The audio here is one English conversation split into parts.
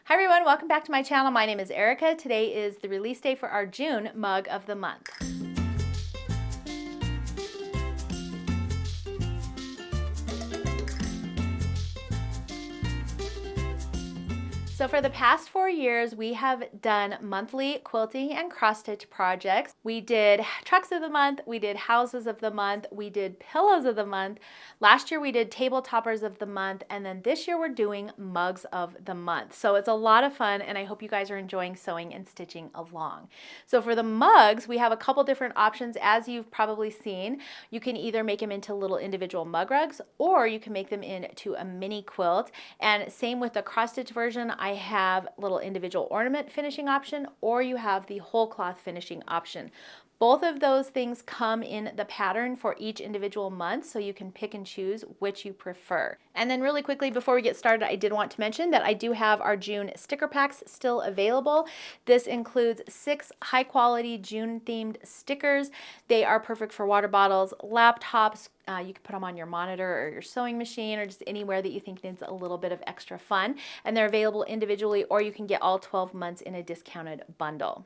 Hi everyone, welcome back to my channel. My name is Erica. Today is the release day for our June mug of the month. So for the past 4 years, we have done monthly quilting and cross stitch projects. We did trucks of the month, we did houses of the month, we did pillows of the month. Last year we did table toppers of the month, and then this year we're doing mugs of the month. So it's a lot of fun, and I hope you guys are enjoying sewing and stitching along. So for the mugs, we have a couple different options. As you've probably seen, you can either make them into little individual mug rugs, or you can make them into a mini quilt. And same with the cross stitch version, I have little individual ornament finishing option, or you have the whole cloth finishing option. Both of those things come in the pattern for each individual month, so you can pick and choose which you prefer. And then really quickly before we get started, I did want to mention that I do have our June sticker packs still available. This includes 6 high quality June themed stickers. They are perfect for water bottles, laptops. You can put them on your monitor or your sewing machine or just anywhere that you think needs a little bit of extra fun. And they're available individually, or you can get all 12 months in a discounted bundle.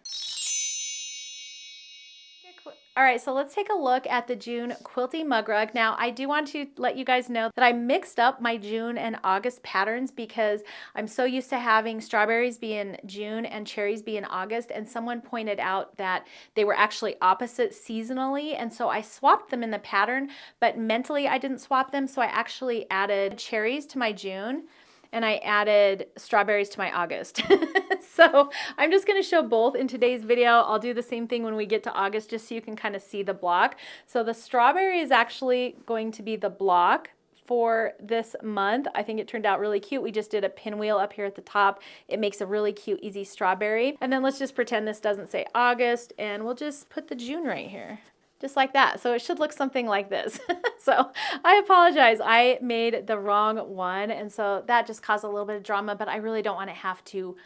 All right, so let's take a look at the June Quilty Mug Rug. Now, I do want to let you guys know that I mixed up my June and August patterns because I'm so used to having strawberries be in June and cherries be in August, and someone pointed out that they were actually opposite seasonally, and so I swapped them in the pattern, but mentally I didn't swap them, so I actually added cherries to my June and I added strawberries to my August. So I'm just gonna show both in today's video. I'll do the same thing when we get to August just so you can kind of see the block. So the strawberry is actually going to be the block for this month. I think it turned out really cute. We just did a pinwheel up here at the top. It makes a really cute, easy strawberry. And then let's just pretend this doesn't say August, and we'll just put the June right here. Just like that. So it should look something like this. So I apologize. I made the wrong one. And so that just caused a little bit of drama, but I really don't want to have to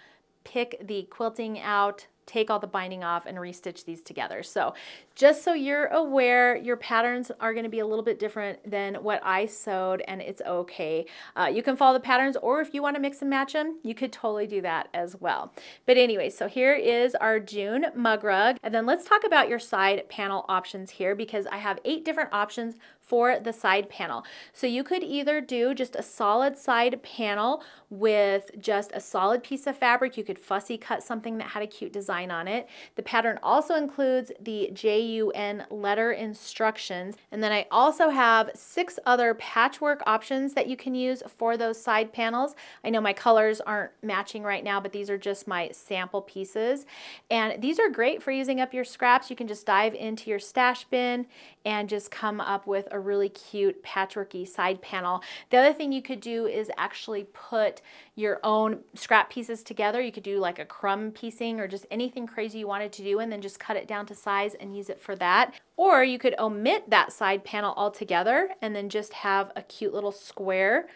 pick the quilting out, take all the binding off, and restitch these together. So just so you're aware, your patterns are going to be a little bit different than what I sewed, and it's okay. You can follow the patterns, or if you want to mix and match them, you could totally do that as well. But anyway, so here is our June mug rug. And then let's talk about your side panel options here, because I have 8 different options for the side panel. So you could either do just a solid side panel with just a solid piece of fabric. You could fussy cut something that had a cute design on it. The pattern also includes the JUN letter instructions. And then I also have 6 other patchwork options that you can use for those side panels. I know my colors aren't matching right now, but these are just my sample pieces. And these are great for using up your scraps. You can just dive into your stash bin and just come up with a really cute patchworky side panel. The other thing you could do is actually put your own scrap pieces together. You could do like a crumb piecing or just anything crazy you wanted to do, and then just cut it down to size and use it for that. Or you could omit that side panel altogether and then just have a cute little square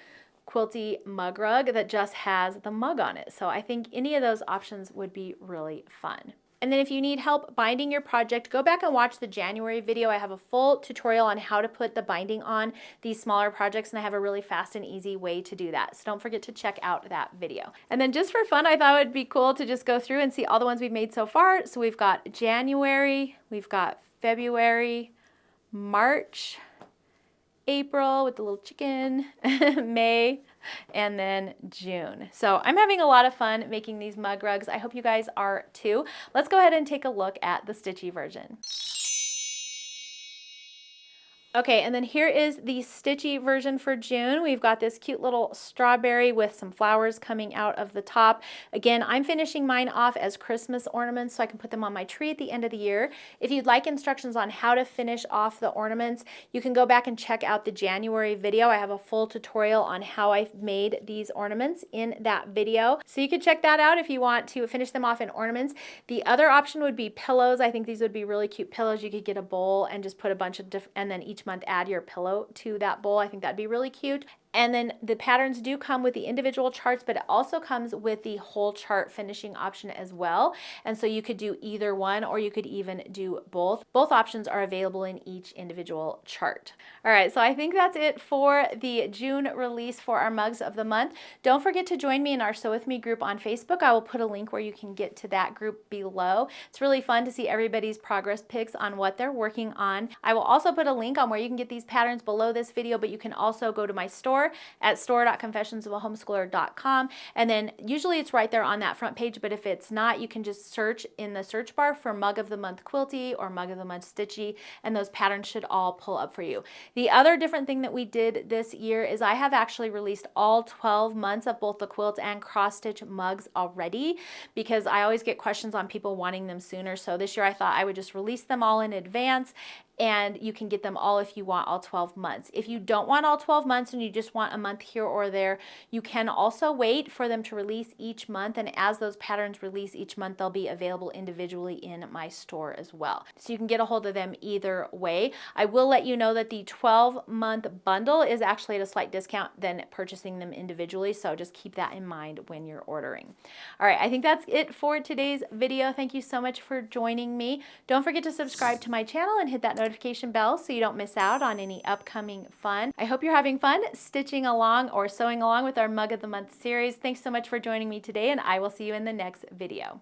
quilty mug rug that just has the mug on it. So I think any of those options would be really fun. And then if you need help binding your project, go back and watch the January video. I have a full tutorial on how to put the binding on these smaller projects, and I have a really fast and easy way to do that. So don't forget to check out that video. And then just for fun, I thought it would be cool to just go through and see all the ones we've made so far. So we've got January, we've got February, March, April with the little chicken, May, and then June. So I'm having a lot of fun making these mug rugs. I hope you guys are too. Let's go ahead and take a look at the stitchy version. Okay, and then here is the stitchy version for June. We've got this cute little strawberry with some flowers coming out of the top. Again, I'm finishing mine off as Christmas ornaments so I can put them on my tree at the end of the year. If you'd like instructions on how to finish off the ornaments, you can go back and check out the January video. I have a full tutorial on how I made these ornaments in that video. So you can check that out if you want to finish them off in ornaments. The other option would be pillows. I think these would be really cute pillows. You could get a bowl and just put a bunch of different, and then each month add your pillow to that bowl. I think that'd be really cute. And then the patterns do come with the individual charts, but it also comes with the whole chart finishing option as well. And so you could do either one, or you could even do both. Both options are available in each individual chart. All right, so I think that's it for the June release for our mugs of the month. Don't forget to join me in our Sew With Me group on Facebook. I will put a link where you can get to that group below. It's really fun to see everybody's progress pics on what they're working on. I will also put a link on where you can get these patterns below this video, but you can also go to my store at store.confessionsofahomeschooler.com, and then usually it's right there on that front page, but if it's not, you can just search in the search bar for Mug of the Month Quilty or Mug of the Month Stitchy, and those patterns should all pull up for you. The other different thing that we did this year is I have actually released all 12 months of both the quilt and cross stitch mugs already, because I always get questions on people wanting them sooner. So this year I thought I would just release them all in advance, and you can get them all if you want all 12 months. If you don't want all 12 months and you just want a month here or there, you can also wait for them to release each month, and as those patterns release each month, they'll be available individually in my store as well. So you can get a hold of them either way. I will let you know that the 12-month bundle is actually at a slight discount than purchasing them individually, so just keep that in mind when you're ordering. All right, I think that's it for today's video. Thank you so much for joining me. Don't forget to subscribe to my channel and hit that notification bell so you don't miss out on any upcoming fun. I hope you're having fun stitching along or sewing along with our Mug of the Month series. Thanks so much for joining me today, and I will see you in the next video.